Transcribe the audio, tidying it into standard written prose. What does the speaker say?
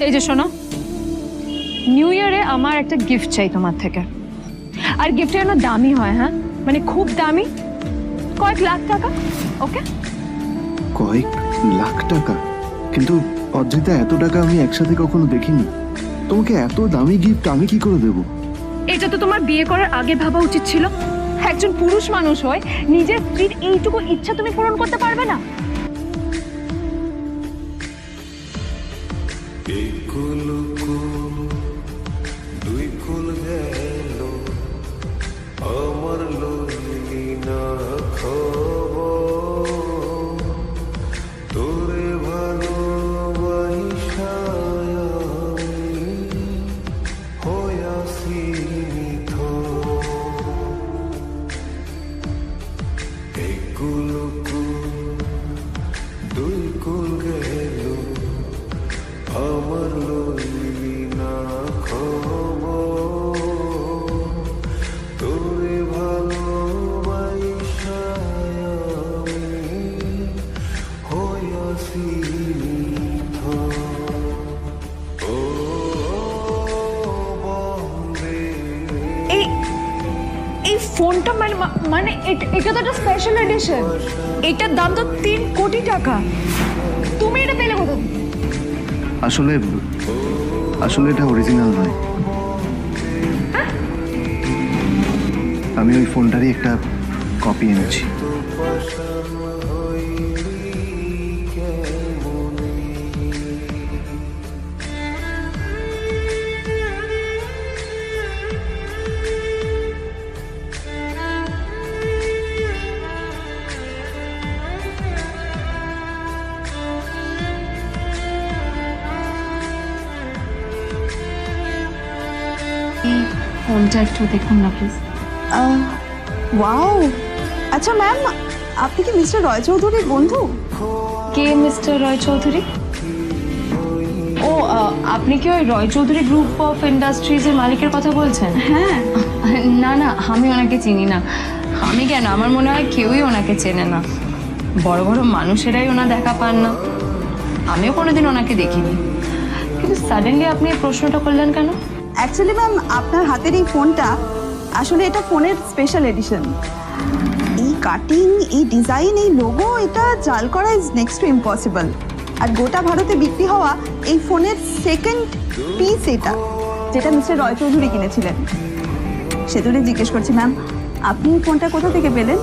এই যে শোনো, নিউ ইয়ারে আমার একটা গিফট চাই তোমার থেকে। আর গিফটটা যেন দামি হয়, হ্যাঁ মানে খুব দামি, কয়েক লাখ টাকা। ওকে? কয়েক লাখ টাকা? কিন্তু অদ্রিতা, এত টাকা আমি একসাথে কখনো দেখিনি। তোমাকে এত দামি গিফট আমি কি করে দেব? এটা তো তোমার বিয়ে করার আগে ভাবা উচিত ছিল। একজন পুরুষ মানুষ হয়, নিজের স্ত্রীর এইটুকু ইচ্ছা তুমি পূরণ করতে পারবে না? এই ফোনটা মানে এটা তো একটা স্পেশাল এডিশন। এটার দাম তো 3 কোটি টাকা। তুমি এটা পেলে কোথা থেকে? আসলে এটা অরিজিনাল নয়। আমি ওই ফোনটারই একটা কপি এনেছি। ফোনটা একটু দেখুন না প্লিজ। ওয়াও, আচ্ছা ম্যাম, আপনি কি মিস্টার রয় চৌধুরীর বন্ধু? কে মিস্টার রয় চৌধুরী? ও, আপনি কি ওই রয় চৌধুরী গ্রুপ অফ ইন্ডাস্ট্রিজের মালিকের কথা বলছেন? হ্যাঁ। না না, আমি ওনাকে চিনি না। আমি কেন, আমার মনে হয় কেউই ওনাকে চেনে না। বড় বড় মানুষেরাই ওনা দেখা পান না। আমিও কোনোদিন ওনাকে দেখিনি, কিন্তু সাডেনলি আপনি এই প্রশ্নটা করলেন কেন? অ্যাকচুয়ালি ম্যাম, আপনার হাতের এই ফোনটা আসলে এটা ফোনের স্পেশাল এডিশন। এই কাটিং, এই ডিজাইন, এই লোগো, এটা জাল করা ইজ নেক্সট টু ইম্পসিবল। আর গোটা ভারতে বিক্রি হওয়া এই ফোনের সেকেন্ড পিস এটা, যেটা মিস্টার রয় চৌধুরী কিনেছিলেন। সেজন্য জিজ্ঞেস করছি ম্যাম, আপনি এই ফোনটা কোথা থেকে পেলেন?